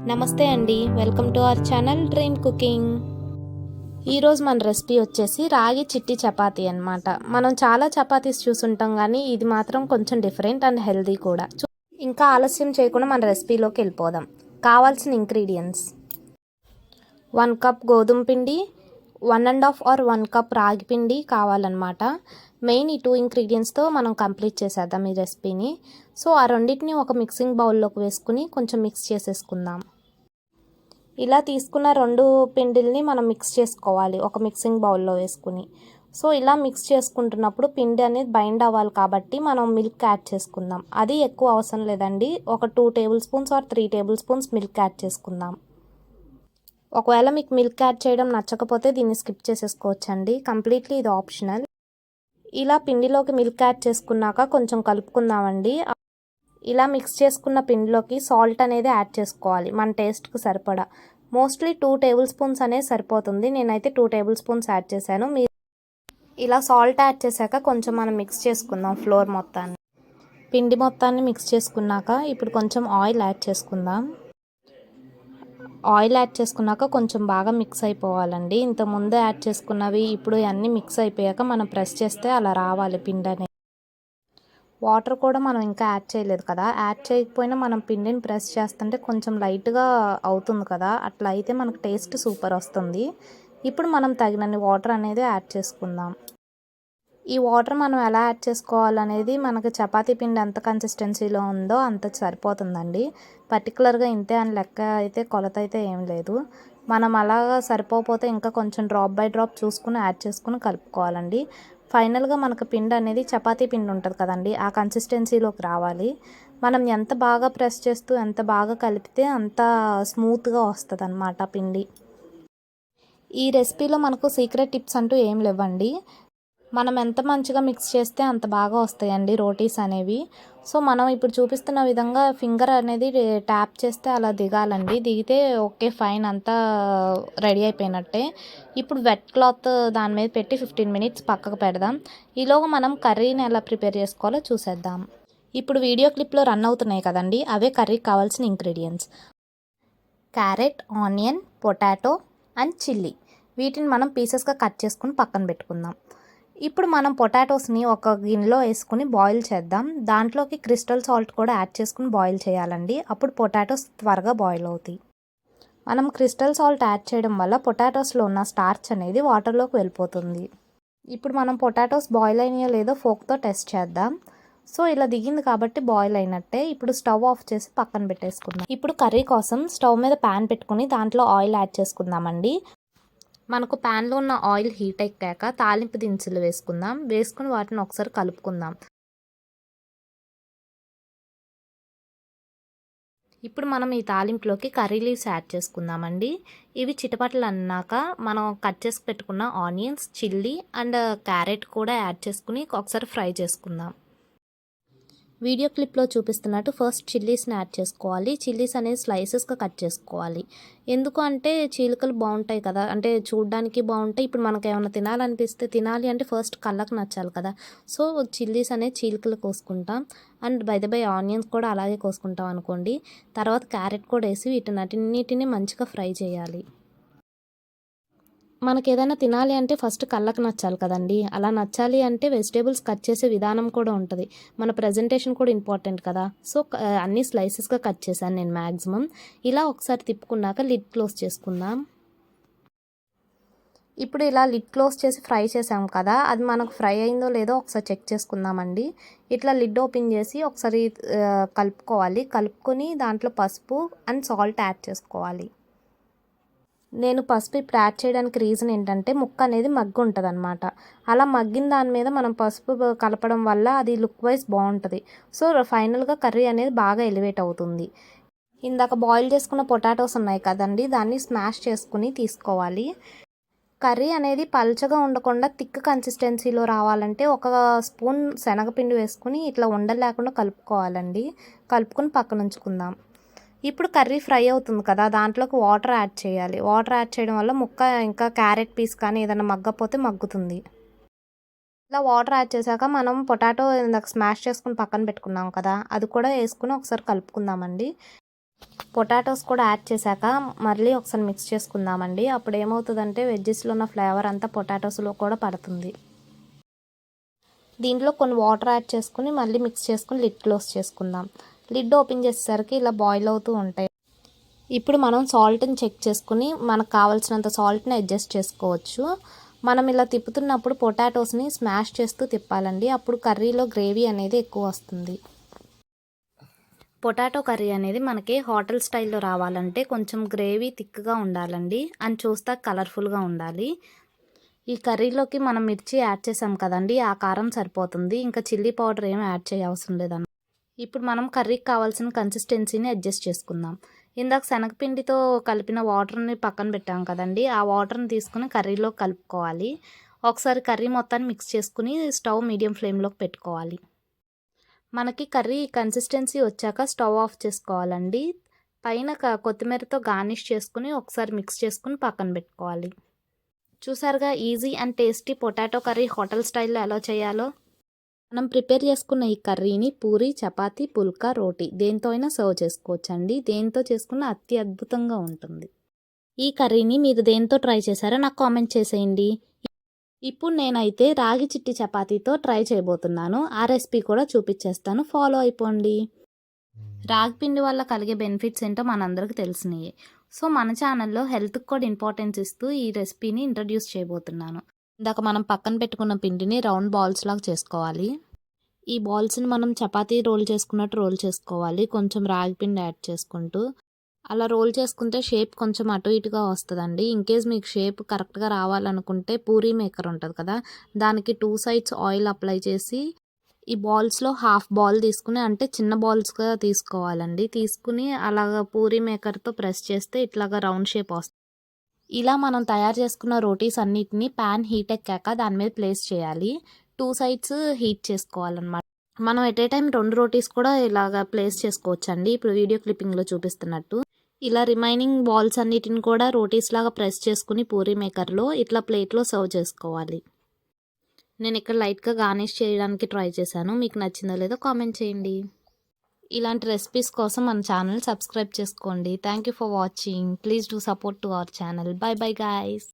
నమస్తే అండి, welcome to our channel dream cooking. ఈరోజు మన రెసిపీ వచ్చేసి రాగి చిట్టి చపాతీ అన్నమాట. మనం చాలా చపాతీస్ చూసుంటాం కానీ ఇది మాత్రం కొంచెం డిఫరెంట్ అండ్ హెల్దీ కూడా. ఇంకా ఆలస్యం చేయకుండా మన రెసిపీలోకి వెళ్ళిపోదాం. కావాల్సిన ఇంగ్రీడియంట్స్: 1 కప్ గోధుమ పిండి, 1½ or 1 కప్ రాగి పిండి కావాలన్నమాట. మెయిన్ ఈ 2 ఇంగ్రీడియంట్స్తో మనం కంప్లీట్ చేసేద్దాం ఈ రెసిపీని. సో ఆ రెండింటిని ఒక మిక్సింగ్ బౌల్లోకి వేసుకుని కొంచెం మిక్స్ చేసేసుకుందాం. ఇలా తీసుకున్న 2 పిండిల్ని మనం మిక్స్ చేసుకోవాలి ఒక మిక్సింగ్ బౌల్లో వేసుకుని. సో ఇలా మిక్స్ చేసుకుంటున్నప్పుడు పిండి అనేది బైండ్ అవ్వాలి కాబట్టి మనం మిల్క్ యాడ్ చేసుకుందాం. అది ఎక్కువ అవసరం లేదండి, ఒక 2 table spoons or 3 table spoons milk add చేసుకుందాం. ఒకవేళ మీకు మిల్క్ యాడ్ చేయడం నచ్చకపోతే దీన్ని స్కిప్ చేసేసుకోవచ్చండి, కంప్లీట్లీ ఇది ఆప్షనల్. ఇలా పిండిలోకి మిల్క్ యాడ్ చేసుకున్నాక కొంచెం కలుపుకుందామండి. ఇలా మిక్స్ చేసుకున్న పిండిలోకి సాల్ట్ అనేది యాడ్ చేసుకోవాలి మన టేస్ట్కి సరిపడా. మోస్ట్లీ 2 టేబుల్ స్పూన్స్ అనేది సరిపోతుంది, నేనైతే 2 టేబుల్ స్పూన్స్ యాడ్ చేశాను. మీరు ఇలా సాల్ట్ యాడ్ చేశాక కొంచెం మనం మిక్స్ చేసుకుందాం ఫ్లోర్ మొత్తాన్ని. పిండి మొత్తాన్ని మిక్స్ చేసుకున్నాక ఇప్పుడు కొంచెం ఆయిల్ యాడ్ చేసుకుందాం. ఆయిల్ యాడ్ చేసుకున్నాక కొంచెం బాగా మిక్స్ అయిపోవాలండి. ఇంతకుముందు యాడ్ చేసుకున్నవి ఇప్పుడు అన్నీ మిక్స్ అయిపోయాక మనం ప్రెస్ చేస్తే అలా రావాలి పిండి అనేది. వాటర్ కూడా మనం ఇంకా యాడ్ చేయలేదు కదా, యాడ్ చేయకపోయినా మనం పిండిని ప్రెస్ చేస్తుంటే కొంచెం లైట్గా అవుతుంది కదా, అట్లా అయితే మనకు టేస్ట్ సూపర్ వస్తుంది. ఇప్పుడు మనం తగినన్ని వాటర్ అనేది యాడ్ చేసుకుందాం. ఈ వాటర్ మనం ఎలా యాడ్ చేసుకోవాలనేది మనకు చపాతీ పిండి ఎంత కన్సిస్టెన్సీలో ఉందో అంత సరిపోతుందండి. పర్టికులర్గా ఇంతే అని లెక్క అయితే కొలత అయితే ఏం లేదు. మనం అలాగా సరిపోతే ఇంకా కొంచెం డ్రాప్ బై డ్రాప్ చూసుకుని యాడ్ చేసుకుని కలుపుకోవాలండి. ఫైనల్గా మనకు పిండి అనేది చపాతీ పిండి ఉంటుంది కదండి, ఆ కన్సిస్టెన్సీలోకి రావాలి. మనం ఎంత బాగా ప్రెస్ చేస్తూ ఎంత బాగా కలిపితే అంత స్మూత్గా వస్తుంది అన్నమాట పిండి. ఈ రెసిపీలో మనకు సీక్రెట్ టిప్స్ అంటూ ఏం లేవండి, మనం ఎంత మంచిగా మిక్స్ చేస్తే అంత బాగా వస్తాయండి రోటీస్ అనేవి. సో మనం ఇప్పుడు చూపిస్తున్న విధంగా ఫింగర్ అనేది ట్యాప్ చేస్తే అలా దిగాలండి, దిగితే ఓకే ఫైన్ అంతా రెడీ అయిపోయినట్టే. ఇప్పుడు వెట్ క్లాత్ దాని మీద పెట్టి 15 మినిట్స్ పక్కకు పెడదాం. ఈలోగా మనం కర్రీని ఎలా ప్రిపేర్ చేసుకోవాలో చూసేద్దాం. ఇప్పుడు వీడియో క్లిప్లో రన్ అవుతున్నాయి కదండి, అవే కర్రీకి కావాల్సిన ingredients: carrot, onion, potato and chilli. వీటిని మనం పీసెస్గా కట్ చేసుకుని పక్కన పెట్టుకుందాం. ఇప్పుడు మనం పొటాటోస్ని ఒక గిన్నెలో వేసుకుని బాయిల్ చేద్దాం. దాంట్లోకి క్రిస్టల్ సాల్ట్ కూడా యాడ్ చేసుకుని బాయిల్ చేయాలండి, అప్పుడు పొటాటోస్ త్వరగా బాయిల్ అవుతాయి. మనం క్రిస్టల్ సాల్ట్ యాడ్ చేయడం వల్ల పొటాటోస్లో ఉన్న స్టార్చ్ అనేది వాటర్లోకి వెళ్ళిపోతుంది. ఇప్పుడు మనం పొటాటోస్ బాయిల్ అయినాయో లేదో ఫోక్తో టెస్ట్ చేద్దాం. సో ఇలా దిగింది కాబట్టి బాయిల్ అయినట్టే. ఇప్పుడు స్టవ్ ఆఫ్ చేసి పక్కన పెట్టేసుకుందాం. ఇప్పుడు కర్రీ కోసం స్టవ్ మీద ప్యాన్ పెట్టుకుని దాంట్లో ఆయిల్ యాడ్ చేసుకుందామండి. మనకు ప్యాన్లో ఉన్న ఆయిల్ హీట్ ఎక్కాక తాలింపు దినుసులు వేసుకుందాం. వేసుకుని వాటిని ఒకసారి కలుపుకుందాం. ఇప్పుడు మనం ఈ తాలింపులోకి కర్రీ లీవ్స్ యాడ్ చేసుకుందామండి. ఇవి చిటపటలు అన్నాక మనం కట్ చేసి పెట్టుకున్న ఆనియన్స్, చిల్లీ అండ్ క్యారెట్ కూడా యాడ్ చేసుకుని ఒకసారి ఫ్రై చేసుకుందాం. వీడియో క్లిప్లో చూపిస్తున్నట్టు ఫస్ట్ చిల్లీస్ని యాడ్ చేసుకోవాలి. చిల్లీస్ అనేది స్లైసెస్గా కట్ చేసుకోవాలి. ఎందుకు అంటే చీలికలు బాగుంటాయి కదా, అంటే చూడడానికి బాగుంటాయి. ఇప్పుడు మనకు ఏమైనా తినాలనిపిస్తే తినాలి అంటే ఫస్ట్ కళ్ళకు నచ్చాలి కదా, సో చిల్లీస్ అనేది చీలికలు కోసుకుంటాం. And by the by onions కూడా అలాగే కోసుకుంటాం అనుకోండి. తర్వాత క్యారెట్ కూడా వేసి వీటినన్నిటిని మంచిగా ఫ్రై చేయాలి. మనకి ఏదైనా తినాలి అంటే ఫస్ట్ కళ్ళకు నచ్చాలి కదండి, అలా నచ్చాలి అంటే వెజిటేబుల్స్ కట్ చేసే విధానం కూడా ఉంటుంది, మన ప్రజెంటేషన్ కూడా ఇంపార్టెంట్ కదా. సో అన్ని స్లైసెస్గా కట్ చేశాను నేను మ్యాక్సిమం. ఇలా ఒకసారి తిప్పుకున్నాక లిడ్ క్లోజ్ చేసుకుందాం. ఇప్పుడు ఇలా లిడ్ క్లోజ్ చేసి ఫ్రై చేసాం కదా, అది మనకు ఫ్రై అయిందో లేదో ఒకసారి చెక్ చేసుకుందామండి. ఇట్లా లిడ్ ఓపెన్ చేసి ఒకసారి కలుపుకోవాలి. కలుపుకొని దాంట్లో పసుపు అండ్ సాల్ట్ యాడ్ చేసుకోవాలి. నేను పసుపు ఇప్పుడు యాడ్ చేయడానికి రీజన్ ఏంటంటే ముక్క అనేది మగ్గి ఉంటుంది అనమాట. అలా మగ్గిన దాని మీద మనం పసుపు కలపడం వల్ల అది లుక్ వైజ్ బాగుంటుంది. సో ఫైనల్గా కర్రీ అనేది బాగా ఎలివేట్ అవుతుంది. ఇందాక బాయిల్ చేసుకున్న పొటాటోస్ ఉన్నాయి కదండి, దాన్ని స్మాష్ చేసుకుని తీసుకోవాలి. కర్రీ అనేది పల్చగా ఉండకుండా థిక్ కన్సిస్టెన్సీలో రావాలంటే ఒక స్పూన్ శనగపిండి వేసుకుని ఇట్లా ఉండలు లేకుండా కలుపుకోవాలండి. కలుపుకొని పక్కన ఉంచుకుందాం. ఇప్పుడు కర్రీ ఫ్రై అవుతుంది కదా, దాంట్లోకి వాటర్ యాడ్ చేయాలి. వాటర్ యాడ్ చేయడం వల్ల ముక్క ఇంకా క్యారెట్ పీస్ కానీ ఏదైనా మగ్గపోతే మగ్గుతుంది. ఇలా వాటర్ యాడ్ చేశాక మనం పొటాటో ఇందాక స్మాష్ చేసుకుని పక్కన పెట్టుకున్నాం కదా, అది కూడా వేసుకుని ఒకసారి కలుపుకుందామండి. పొటాటోస్ కూడా యాడ్ చేశాక మళ్ళీ ఒకసారి మిక్స్ చేసుకుందామండి. అప్పుడు ఏమవుతుందంటే వెజ్జెస్లో ఉన్న ఫ్లేవర్ అంతా పొటాటోస్లో కూడా పడుతుంది. దీంట్లో కొన్ని వాటర్ యాడ్ చేసుకుని మళ్ళీ మిక్స్ చేసుకుని లిడ్ క్లోజ్ చేసుకుందాం. లిడ్ ఓపెన్ చేసేసరికి ఇలా బాయిల్ అవుతూ ఉంటాయి. ఇప్పుడు మనం సాల్ట్ని చెక్ చేసుకుని మనకు కావాల్సినంత సాల్ట్ని అడ్జస్ట్ చేసుకోవచ్చు. మనం ఇలా తిప్పుతున్నప్పుడు పొటాటోస్ని స్మాష్ చేస్తూ తిప్పాలండి. అప్పుడు కర్రీలో గ్రేవీ అనేది ఎక్కువ వస్తుంది. పొటాటో కర్రీ అనేది మనకి హోటల్ స్టైల్లో రావాలంటే కొంచెం గ్రేవీ థిక్గా ఉండాలండి. అని చూస్తా కలర్ఫుల్గా ఉండాలి. ఈ కర్రీలోకి మనం మిర్చి యాడ్ చేసాం కదండి, ఆ కారం సరిపోతుంది. ఇంకా చిల్లీ పౌడర్ ఏం యాడ్ చేయవసరం లేదన్న. ఇప్పుడు మనం కర్రీకి కావాల్సిన కన్సిస్టెన్సీని అడ్జస్ట్ చేసుకుందాం. ఇందాక శనగపిండితో కలిపిన వాటర్ని పక్కన పెట్టాం కదండి, ఆ వాటర్ని తీసుకుని కర్రీలో కలుపుకోవాలి. ఒకసారి కర్రీ మొత్తాన్ని మిక్స్ చేసుకుని స్టవ్ మీడియం ఫ్లేమ్లోకి పెట్టుకోవాలి. మనకి కర్రీ కన్సిస్టెన్సీ వచ్చాక స్టవ్ ఆఫ్ చేసుకోవాలండి. పైన కొత్తిమీరతో గార్నిష్ చేసుకుని ఒకసారి మిక్స్ చేసుకుని పక్కన పెట్టుకోవాలి. చూసారుగా easy and tasty potato curry hotel స్టైల్లో ఎలా చేయాలో. మనం ప్రిపేర్ చేసుకున్న ఈ కర్రీని పూరి, చపాతీ, పుల్కా, రోటీ దేంతో అయినా సర్వ్ చేసుకోవచ్చండి. దేంతో చేసుకున్న అద్భుతంగా ఉంటుంది. ఈ కర్రీని మీరు దేంతో ట్రై చేశారో నాకు కామెంట్ చేసేయండి. ఇప్పుడు నేనైతే రాగి చిట్టి చపాతీతో ట్రై చేయబోతున్నాను. ఆ రెసిపీ కూడా చూపించేస్తాను, ఫాలో అయిపోండి. రాగి పిండి వల్ల కలిగే బెనిఫిట్స్ ఏంటో మనందరికీ తెలిసినాయి. సో మన ఛానల్లో హెల్త్కి కూడా ఇంపార్టెన్స్ ఇస్తూ ఈ రెసిపీని ఇంట్రడ్యూస్ చేయబోతున్నాను. ఇందాక మనం పక్కన పెట్టుకున్న పిండిని రౌండ్ బాల్స్ లాగా చేసుకోవాలి. ఈ బాల్స్ని మనం చపాతీ రోల్ చేసుకున్నట్టు రోల్ చేసుకోవాలి, కొంచెం రాగి పిండి యాడ్ చేసుకుంటూ. అలా రోల్ చేసుకుంటే షేప్ కొంచెం అటు ఇటుగా వస్తుందండి. ఇన్కేస్ మీకు షేప్ కరెక్ట్గా రావాలనుకుంటే పూరీ మేకర్ ఉంటుంది కదా, దానికి 2 సైడ్స్ ఆయిల్ అప్లై చేసి ఈ బాల్స్లో హాఫ్ బాల్ తీసుకుని, అంటే చిన్న బాల్స్గా తీసుకోవాలండి. తీసుకుని అలాగ పూరీ మేకర్తో ప్రెస్ చేస్తే ఇట్లాగా రౌండ్ షేప్ వస్తుంది. ఇలా మనం తయారు చేసుకున్న రోటీస్ అన్నిటిని ప్యాన్ హీట్ ఎక్కాక దాని మీద ప్లేస్ చేయాలి. 2 సైడ్స్ హీట్ చేసుకోవాలన్నమాట. మనం ఎట్ ఏ టైం 2 రోటీస్ కూడా ఇలాగ ప్లేస్ చేసుకోవచ్చండి, ఇప్పుడు వీడియో క్లిప్పింగ్లో చూపిస్తున్నట్టు. ఇలా రిమైనింగ్ బాల్స్ అన్నిటిని కూడా రోటీస్ లాగా ప్రెస్ చేసుకుని పూరీ మేకర్లో ఇట్లా ప్లేట్లో సర్వ్ చేసుకోవాలి. నేను ఇక్కడ లైట్గా గార్నిష్ చేయడానికి ట్రై చేశాను. మీకు నచ్చిందో లేదో కామెంట్ చేయండి. ఇలాంటి రెసిపీస్ కోసం మన ఛానల్ సబ్స్క్రైబ్ చేసుకోండి. Thank you for watching. Please do support to our channel. By bye guys.